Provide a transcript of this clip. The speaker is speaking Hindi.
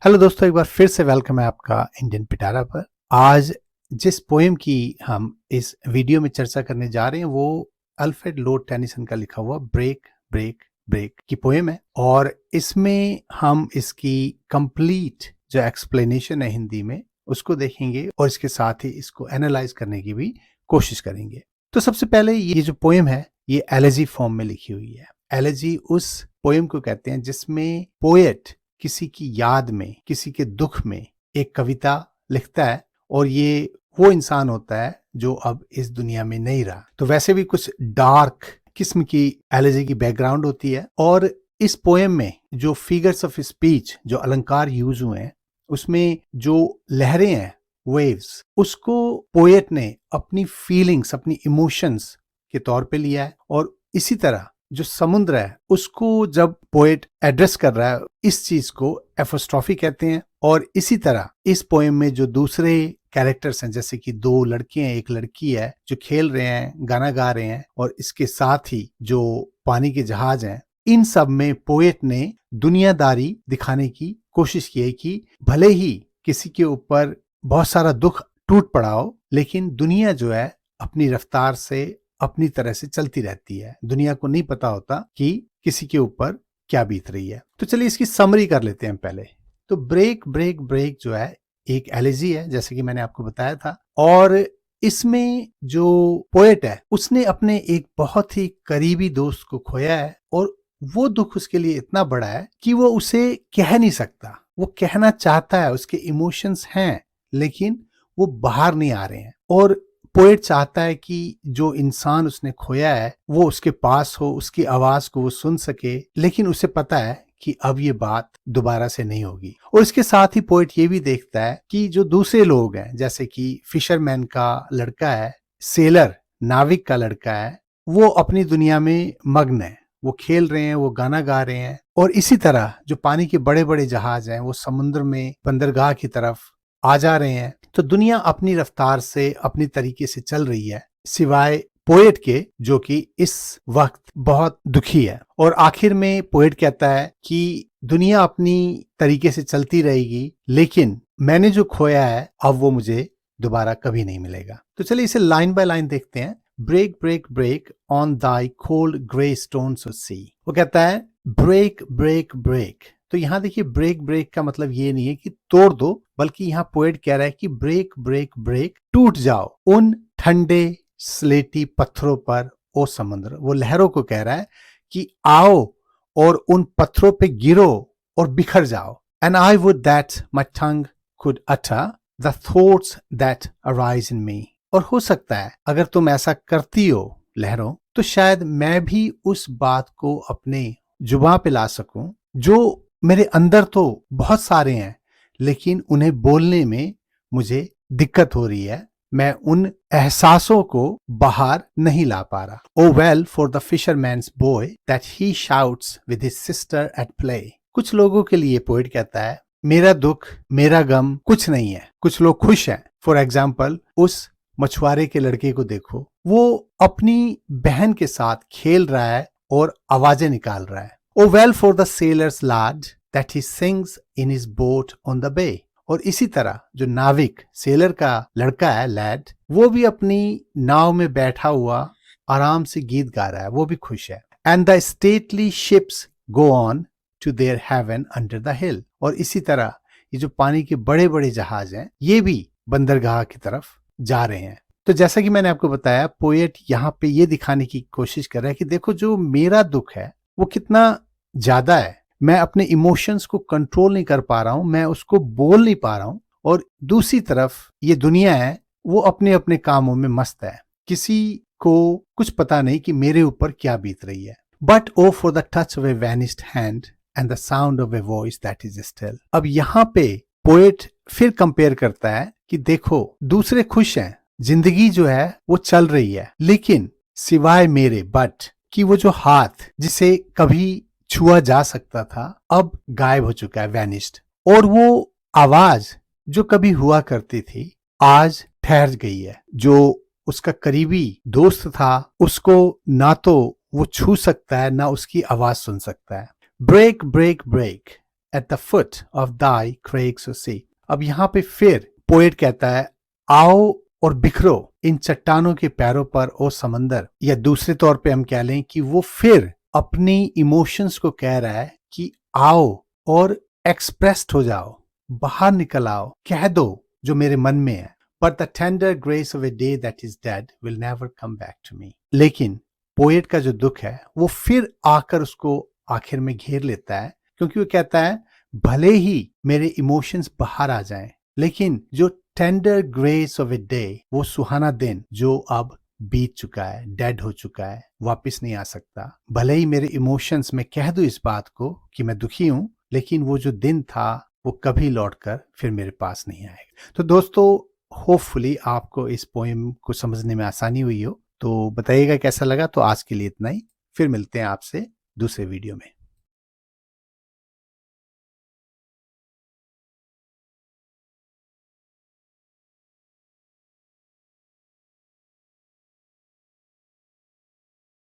हेलो दोस्तों, एक बार फिर से वेलकम है आपका इंडियन पिटारा पर। आज जिस पोएम की हम इस वीडियो में चर्चा करने जा रहे हैं वो अल्फ्रेड लॉर्ड टेनिसन का लिखा हुआ ब्रेक ब्रेक ब्रेक की पोएम है और इसमें हम इसकी कंप्लीट जो एक्सप्लेनेशन है हिंदी में उसको देखेंगे और इसके साथ ही इसको एनालाइज करने की भी कोशिश करेंगे। तो सबसे पहले ये जो पोएम है ये एलेजी फॉर्म में लिखी हुई है। एलेजी उस पोएम को कहते हैं जिसमें पोएट किसी की याद में, किसी के दुख में एक कविता लिखता है और ये वो इंसान होता है जो अब इस दुनिया में नहीं रहा। तो वैसे भी कुछ डार्क किस्म की एलेजी की बैकग्राउंड होती है और इस पोएम में जो फिगर्स ऑफ स्पीच, जो अलंकार यूज हुए हैं, उसमें जो लहरें हैं, वेव्स, उसको पोएट ने अपनी फीलिंग्स, अपनी इमोशंस के तौर पे लिया है। और इसी तरह जो समुद्र है उसको जब पोएट एड्रेस कर रहा है, इस चीज को एपोस्ट्रॉफी कहते हैं। और इसी तरह इस पोएम में जो दूसरे कैरेक्टर्स हैं, जैसे कि दो लड़के हैं, एक लड़की है, जो खेल रहे हैं, गाना गा रहे हैं, और इसके साथ ही जो पानी के जहाज हैं, इन सब में पोएट ने दुनियादारी दिखाने की कोशिश की है कि भले ही किसी के ऊपर बहुत सारा दुख टूट पड़ा हो, लेकिन दुनिया जो है अपनी रफ्तार से, अपनी तरह से चलती रहती है। दुनिया को नहीं पता होता कि किसी के ऊपर क्या बीत रही है। तो चलिए इसकी समरी कर लेते हैं पहले। तो ब्रेक ब्रेक ब्रेक जो है एक एलेजी है, जैसे कि मैंने आपको बताया था, और इसमें जो पोएट है उसने अपने एक बहुत ही करीबी दोस्त को खोया है और वो दुख उसके लिए इतना बड़ा है कि वो उसे कह नहीं सकता। वो कहना चाहता है, उसके इमोशंस हैं, लेकिन वो बाहर नहीं आ रहे हैं। और पोएट चाहता है कि जो इंसान उसने खोया है वो उसके पास हो, उसकी आवाज को वो सुन सके, लेकिन उसे पता है कि अब ये बात दोबारा से नहीं होगी। और इसके साथ ही पोएट ये भी देखता है कि जो दूसरे लोग हैं, जैसे कि फिशरमैन का लड़का है, सेलर नाविक का लड़का है, वो अपनी दुनिया में मग्न है, वो खेल रहे हैं, वो गाना गा रहे हैं। और इसी तरह जो पानी के बड़े बड़े जहाज हैं वो समुद्र में बंदरगाह की तरफ आ जा रहे हैं। तो दुनिया अपनी रफ्तार से, अपनी तरीके से चल रही है, सिवाय पोएट के, जो कि इस वक्त बहुत दुखी है। और आखिर में पोएट कहता है कि दुनिया अपनी तरीके से चलती रहेगी, लेकिन मैंने जो खोया है अब वो मुझे दोबारा कभी नहीं मिलेगा। तो चलिए इसे लाइन बाय लाइन देखते हैं। Break break break on thy cold grey stones of sea. वो कहता है ब्रेक ब्रेक ब्रेक। तो यहां देखिए, ब्रेक ब्रेक का मतलब ये नहीं है कि तोड़ दो, बल्कि यहाँ पोएट कह रहा है कि ब्रेक ब्रेक ब्रेक, टूट जाओ उन ठंडे स्लेटी पत्थरों पर ओ समुद्र। वो लहरों को कह रहा है कि आओ और उन पत्थरों पे गिरो और बिखर जाओ। And I would that my tongue could utter the thoughts that arise in me. और हो सकता है अगर तुम ऐसा करती हो लहरों, तो शायद मैं भी उस बात को अपने जुबान पे ला सकूं जो मेरे अंदर तो बहुत सारे हैं, लेकिन उन्हें बोलने में मुझे दिक्कत हो रही है। मैं उन एहसासों को बाहर नहीं ला पा रहा। O well for the fisherman's boy that he shouts with his sister at play. कुछ लोगों के लिए पोएट कहता है मेरा दुख, मेरा गम कुछ नहीं है। कुछ लोग खुश हैं। फॉर एग्जाम्पल उस मछुआरे के लड़के को देखो, वो अपनी बहन के साथ खेल रहा है और आवाजें निकाल रहा है। Oh well for the sailor's lad that he sings in his boat on the bay। और इसी तरह जो नाविक, सेलर का लड़का है, लैड, वो भी अपनी नाव में बैठा हुआ आराम से गीत गा रहा है, वो भी खुश है। And the stately ships go on to their haven under the hill। और इसी तरह ये जो पानी के बड़े बड़े जहाज हैं ये भी बंदरगाह की तरफ जा रहे हैं। तो जैसा कि मैंने आपको बताया, पोएट यहाँ पे ये दिखाने की कोशिश कर रहा है कि देखो जो मेरा दुख है वो कितना ज्यादा है। मैं अपने इमोशंस को कंट्रोल नहीं कर पा रहा हूं, मैं उसको बोल नहीं पा रहा हूं। और दूसरी तरफ ये दुनिया है, वो अपने अपने कामों में मस्त है, किसी को कुछ पता नहीं कि मेरे ऊपर क्या बीत रही है। But O for the touch of a vanished hand and the sound of a voice that is still. अब यहाँ पे पोएट फिर कंपेयर करता है कि देखो दूसरे खुश हैं, जिंदगी जो है वो चल रही है, लेकिन सिवाय मेरे, बट कि वो जो हाथ जिसे कभी छुआ जा सकता था अब गायब हो चुका है, वैनिश्ड। और वो आवाज जो कभी हुआ करती थी आज ठहर गई है। जो उसका करीबी दोस्त था उसको ना तो वो छू सकता है, ना उसकी आवाज सुन सकता है। Break break break at the foot of thy crags o sea। अब यहाँ पे फिर पोएट कहता है आओ और बिखरो इन चट्टानों के पैरों पर ओ समंदर, या दूसरे तौर पे हम कह लें कि वो फिर अपनी इमोशंस को कह रहा है कि आओ और एक्सप्रेस्ड हो जाओ, बाहर निकल आओ, कह दो जो मेरे मन में है। But the tender grace of a day that is dead will never come back to me। लेकिन पोएट का जो दुख है वो फिर आकर उसको आखिर में घेर लेता है, क्योंकि वो कहता है भले ही मेरे इमोशंस बाहर आ जाएं, लेकिन जो tender grace of a day, वो सुहाना दिन जो अब बीत चुका है, डेड हो चुका है, वापस नहीं आ सकता। भले ही मेरे इमोशंस में कह दूं इस बात को कि मैं दुखी हूं, लेकिन वो जो दिन था वो कभी लौटकर फिर मेरे पास नहीं आएगा। तो दोस्तों, होपफुली आपको इस पोएम को समझने में आसानी हुई हो। तो बताइएगा कैसा लगा। तो आज के लिए इतना ही, फिर मिलते हैं आपसे दूसरे वीडियो में।